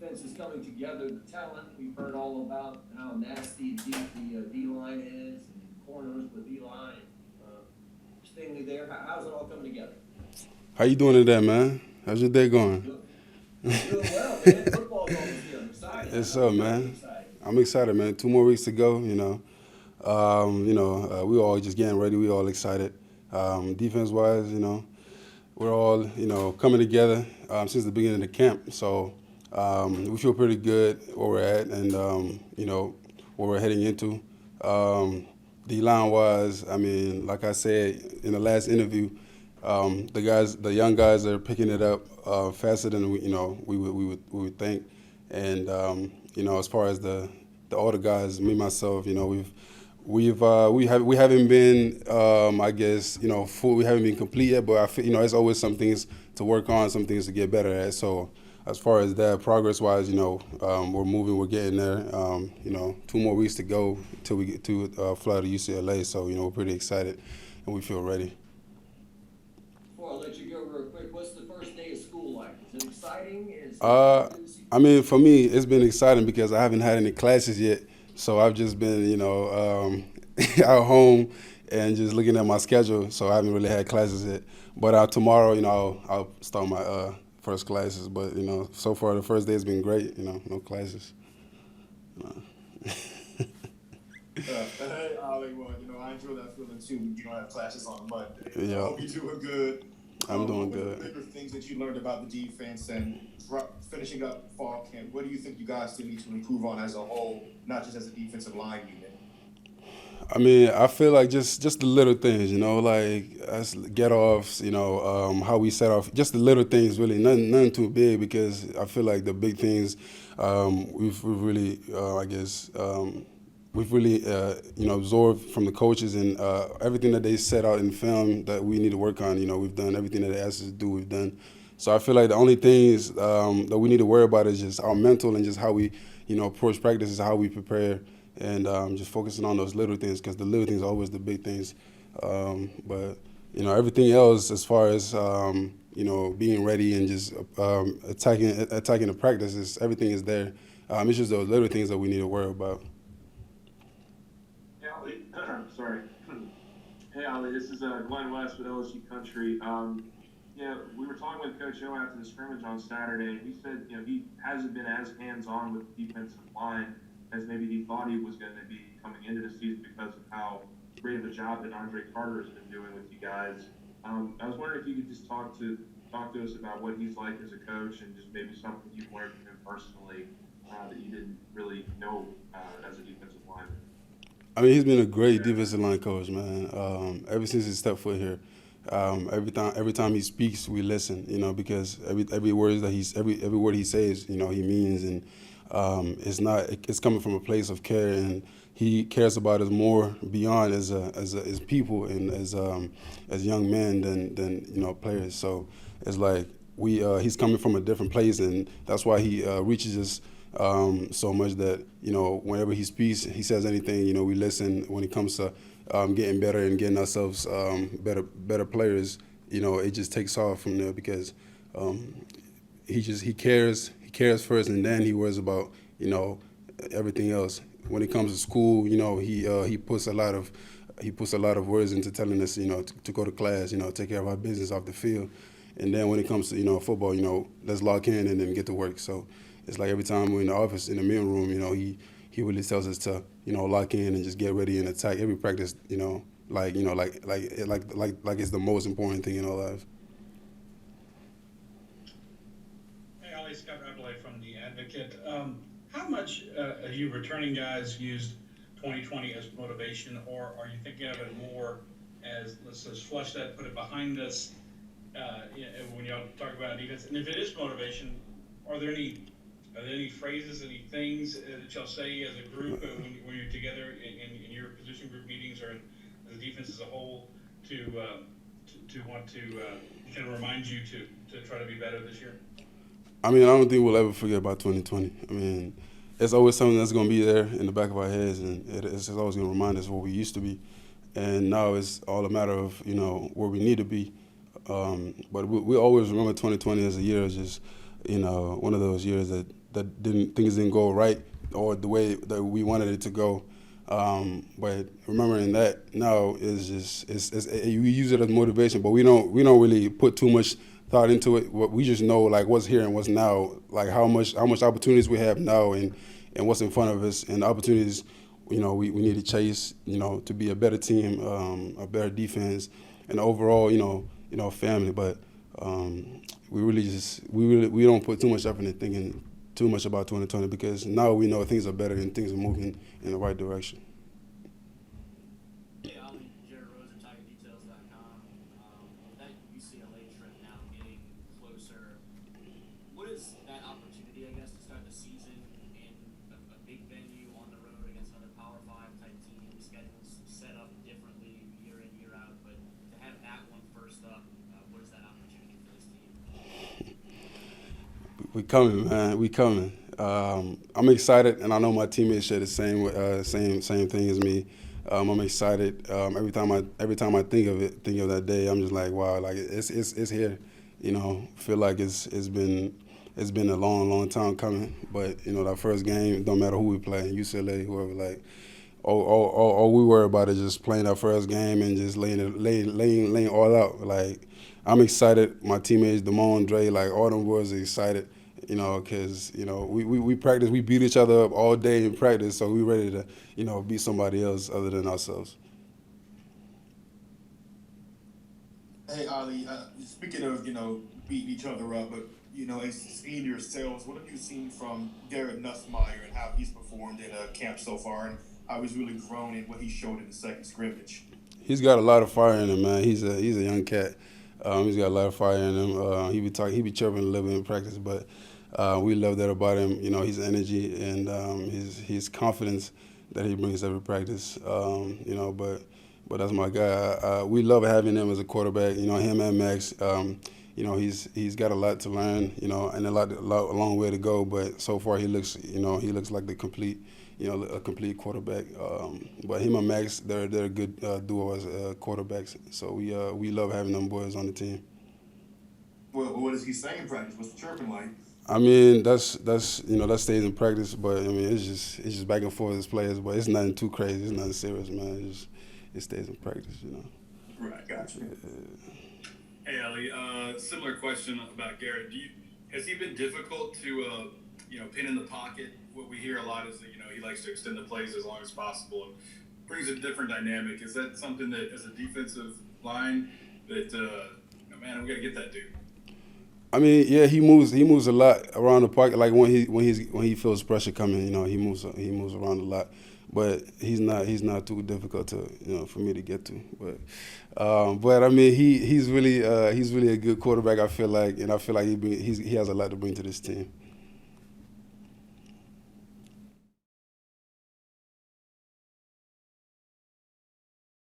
defense is coming together, the talent. We've heard all about how nasty the D-line is, and corners with Eli and Stingley there. How's it all coming together? How you doing today, man? How's your day going? Doing well, man. Football's almost here. I'm excited. Yes, I know sir, you're man. excited. I'm excited, man. 2 more weeks to go. We all just getting ready. We all excited. Defense wise, we're all coming together since the beginning of the camp. So we feel pretty good where we're at, and what we're heading into. The line wise, I mean, like I said in the last interview, the young guys are picking it up faster than we would think, and as far as the older guys, me myself, we haven't been I guess full, we haven't been complete yet, but I feel there's always some things to work on, some things to get better at. So as far as that progress wise, we're moving, we're getting there. 2 more weeks to go till we get to fly to UCLA. So we're pretty excited and we feel ready. Before I let you go real quick, what's the first day of school like? Is it exciting? I mean, for me, it's been exciting because I haven't had any classes yet. So I've just been, at home and just looking at my schedule. So I haven't really had classes yet. But tomorrow, I'll start my first classes. But so far the first day has been great. No classes. Hey, Ali, well, I enjoy that feeling too when you don't have classes on Monday. I Yeah, hope you're doing good. I'm doing What were the good. bigger things that you learned about the defense and finishing up fall camp? What do you think you guys still need to improve on as a whole, not just as a defensive line unit? I mean, I feel like just the little things, like us get offs, how we set off, just the little things, really, nothing too big, because I feel like the big things, we've really, I guess, we've really, absorbed from the coaches, and everything that they set out in film that we need to work on. We've done everything that they asked us to do. We've done. So I feel like the only things that we need to worry about is just our mental and just how we, approach practices, how we prepare, and just focusing on those little things, because the little things are always the big things. But everything else, as far as being ready and just attacking the practices, everything is there. It's just those little things that we need to worry about. Hey, Ali. Sorry. Hey, Ali. This is Glenn West with LSU Country. We were talking with Coach O after the scrimmage on Saturday, and he said, he hasn't been as hands-on with the defensive line as maybe he thought he was going to be coming into the season because of how great of a job that Andre Carter has been doing with you guys. I was wondering if you could just talk to us about what he's like as a coach, and just maybe something you've learned from him personally that you didn't really know as a defensive lineman. I mean, he's been a great defensive line coach, man. Ever since he stepped foot here, every time he speaks, we listen. Because every word he says, he means, and it's coming from a place of care, and he cares about us more beyond as people and as young men than players. So it's like he's coming from a different place, and that's why he reaches us so much that whenever he speaks, he says anything, we listen. When it comes to getting better and getting ourselves better players, it just takes off from there, because he cares first, and then he worries about everything else. When it comes to school, he puts a lot of words into telling us to go to class, take care of our business off the field. And then when it comes to football, let's lock in and then get to work. So it's like every time we're in the office, in the meeting room, he really tells us to lock in and just get ready and attack every practice, like it's the most important thing in our lives. Hey, Ali, Scott Rabelais from The Advocate. How much have you returning guys used 2020 as motivation, or are you thinking of it more as, let's just flush that, put it behind us, when you talk about defense? And if it is motivation, are there any phrases, any things that y'all say as a group when you're together in your position group meetings, or as a defense as a whole, to want to kind of remind you to try to be better this year? I mean, I don't think we'll ever forget about 2020. I mean, it's always something that's going to be there in the back of our heads, and it's always going to remind us what we used to be. And now it's all a matter of, where we need to be. But we always remember 2020 as a year as just, one of those years that, things didn't go right or the way that we wanted it to go. But remembering that now is just we use it as motivation, but we don't really put too much thought into it. We just know like what's here and what's now, like how much opportunities we have now and what's in front of us and the opportunities we need to chase, to be a better team, a better defense, and overall family. But we don't put too much effort in thinking too much about 2020 because now we know things are better and things are moving in the right direction. Hey, Ali, Jared Rosen, TigerDetails.com. With that UCLA trip now getting closer, what is that opportunity, I guess, to start the season in a big venue on the road against another Power 5 type team? The schedule's set up differently year in, year out, but to have that one first up, what is that opportunity for this team? We coming, man. We coming. I'm excited, and I know my teammates share the same thing as me. I'm excited. Every time I think of that day, I'm just like, wow, like it's here. Feel like it's been a long time coming. But that first game, don't matter who we play, UCLA, whoever, like. All we worry about is just playing our first game and just laying all out. Like, I'm excited. My teammates, Damone, Dre, like all them boys are excited. Because we practice, we beat each other up all day in practice, so we ready to beat somebody else other than ourselves. Hey, Ali, speaking of, beating each other up, but, and seeing yourselves, what have you seen from Garrett Nussmeier and how he's performed in camp so far, and how he's really grown in what he showed in the second scrimmage? He's got a lot of fire in him, man. He's a young cat. He's got a lot of fire in him. He be chirping a little bit in practice, but we love that about him. His energy and his confidence that he brings every practice. But that's my guy. We love having him as a quarterback. Him and Max. He's got a lot to learn. And a long way to go. But so far he looks like the complete. A complete quarterback. But him and Max, they're a good duo as quarterbacks. So we love having them boys on the team. Well, what does he say in practice? What's the chirping like? I mean, that stays in practice, but I mean, it's just back and forth as players, but it's nothing too crazy. It's nothing serious, man. It stays in practice, Right, gotcha. Hey, Ali, similar question about Garrett. Has he been difficult to, pin in the pocket? What we hear a lot is that, he likes to extend the plays as long as possible and brings a different dynamic. Is that something that, as a defensive line, that, man, we got to get that dude? I mean, yeah, he moves a lot around the pocket. Like when he feels pressure coming, he moves around a lot. But he's not too difficult to for me to get to. But I mean he's really a good quarterback. I feel like he has a lot to bring to this team.